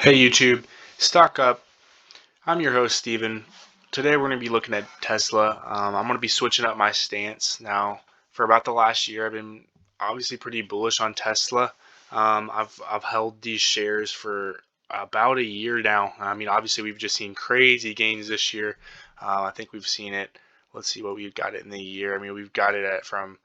Hey YouTube, stock up. I'm your host Steven. Today we're going to be looking at Tesla. I'm going to be switching up my stance now. For about the last year, I've been obviously pretty bullish on Tesla. I've held these shares for about a year now. I mean, obviously we've just seen crazy gains this year. I think we've seen it. Let's see what we've got it in the year. I mean, we've got it at from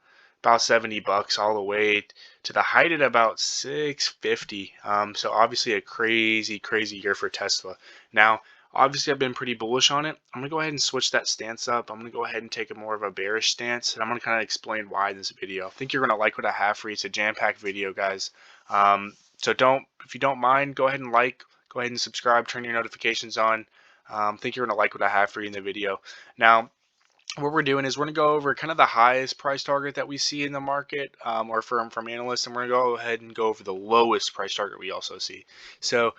about $70 all the way to the height at about 650. So obviously a crazy year for Tesla. Now, obviously I've been pretty bullish on it. I'm gonna go ahead and switch that stance up. I'm gonna go ahead and take a more of a bearish stance, and I'm gonna kind of explain why in this video. I think you're gonna like what I have for you. It's a jam-packed video, guys. So if you don't mind, go ahead and subscribe, turn your notifications on. I think you're gonna like what I have for you in the video. Now, what we're doing is we're going to go over kind of the highest price target that we see in the market, or from analysts, and we're going to go ahead and go over the lowest price target we also see. So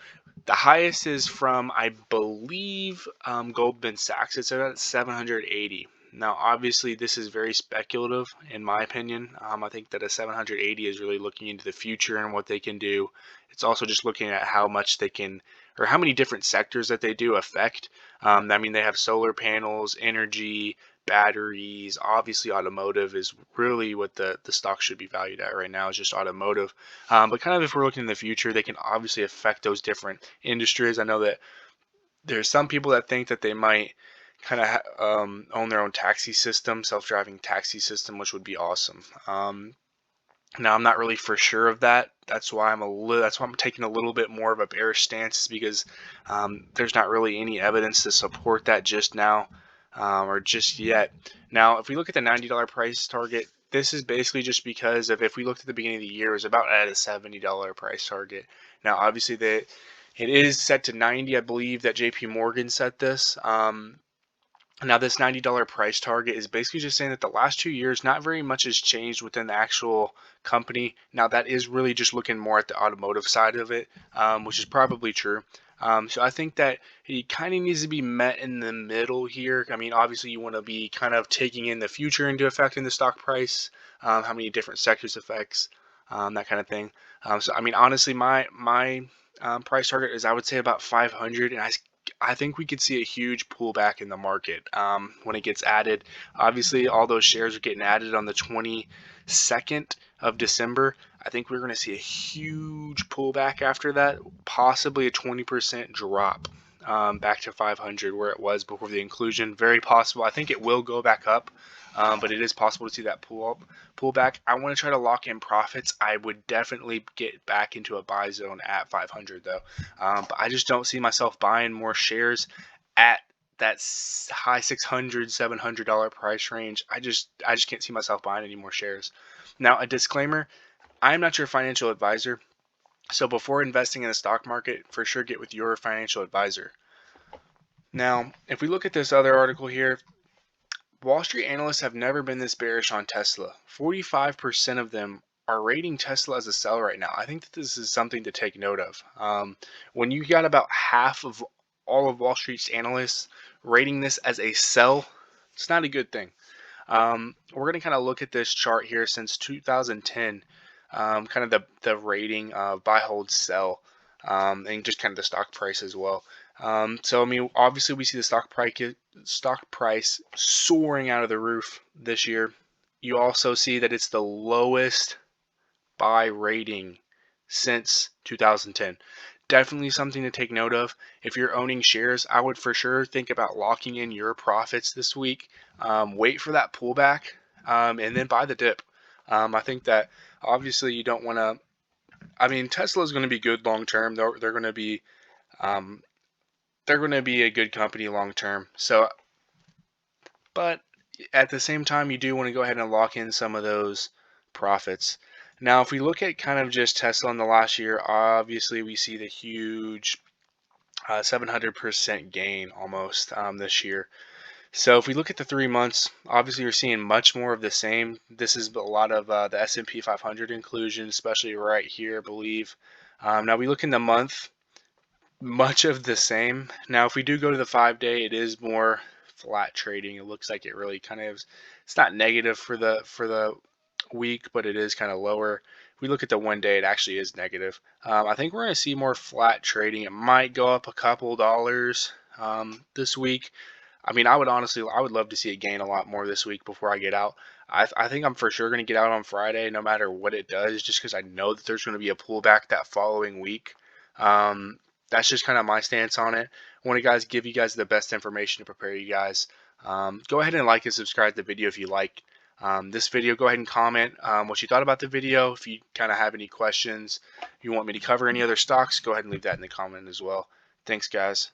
the highest is from, I believe, Goldman Sachs. It's at 780. Now, obviously, this is very speculative, in my opinion. I think that a 780 is really looking into the future and what they can do. It's also just looking at how much they can, or how many different sectors that they do affect. I mean, they have solar panels, energy, batteries. Obviously, automotive is really what the stock should be valued at right now, is just automotive. But kind of if we're looking in the future, they can obviously affect those different industries. I know that there's some people that think that they might kind of own their own taxi system, self-driving taxi system, which would be awesome. Now I'm not really for sure of that. That's why I'm taking a little bit more of a bearish stance, is because there's not really any evidence to support that just now, or just yet. Now, if we look at the $90 price target, this is basically just because if we looked at the beginning of the year, it was about at a $70 price target. Now, obviously, it is set to 90. I believe that JP Morgan set this. Now, this $90 price target is basically just saying that the last 2 years, not very much has changed within the actual company. Now, that is really just looking more at the automotive side of it, which is probably true. So I think that he kind of needs to be met in the middle here. I mean, obviously, you want to be kind of taking in the future into effect in the stock price, how many different sectors affects, that kind of thing. So, I mean, honestly, my price target is, I would say, about 500, and I think we could see a huge pullback in the market when it gets added. Obviously, all those shares are getting added on the 22nd of December. I think we're going to see a huge pullback after that, possibly a 20% drop back to 500 where it was before the inclusion. Very possible. I think it will go back up, but it is possible to see that pullback. I want to try to lock in profits. I would definitely get back into a buy zone at 500 though, but I just don't see myself buying more shares at that high $600-$700 price range. I just can't see myself buying any more shares. Now, a disclaimer: I'm not your financial advisor, so before investing in the stock market, for sure get with your financial advisor. Now, if we look at this other article here, Wall Street analysts have never been this bearish on Tesla. 45% of them are rating Tesla as a sell right now. I think that this is something to take note of. When you got about half of all of Wall Street's analysts rating this as a sell, it's not a good thing. We're going to kind of look at this chart here since 2010, kind of the rating of buy, hold, sell, and just kind of the stock price as well. So I mean, obviously we see the stock price soaring out of the roof this year. You also see that it's the lowest buy rating since 2010. Definitely something to take note of. If you're owning shares, I would for sure think about locking in your profits this week. Wait for that pullback, and then buy the dip. I think that obviously you don't want to. I mean, Tesla is going to be good long term. They're going to be a good company long term. So, but at the same time, you do want to go ahead and lock in some of those profits. Now, if we look at kind of just Tesla in the last year, obviously we see the huge 700% gain almost this year. So if we look at the 3 months, obviously you're seeing much more of the same. This is a lot of the S&P 500 inclusion, especially right here, I believe. Now we look in the month, much of the same. Now if we do go to the 5-day, it is more flat trading. It looks like it really kind of is. It's not negative for the week, but it is kind of lower. If we look at the 1 day, it actually is negative. I think we're going to see more flat trading. It might go up a couple dollars this week. I mean, I would love to see it gain a lot more this week before I get out. I think I'm for sure going to get out on Friday, no matter what it does, just because I know that there's going to be a pullback that following week. That's just kind of my stance on it. I want to give you guys the best information to prepare you guys. Go ahead and like and subscribe to the video if you like this video. Go ahead and comment what you thought about the video. If you kind of have any questions, you want me to cover any other stocks, go ahead and leave that in the comment as well. Thanks, guys.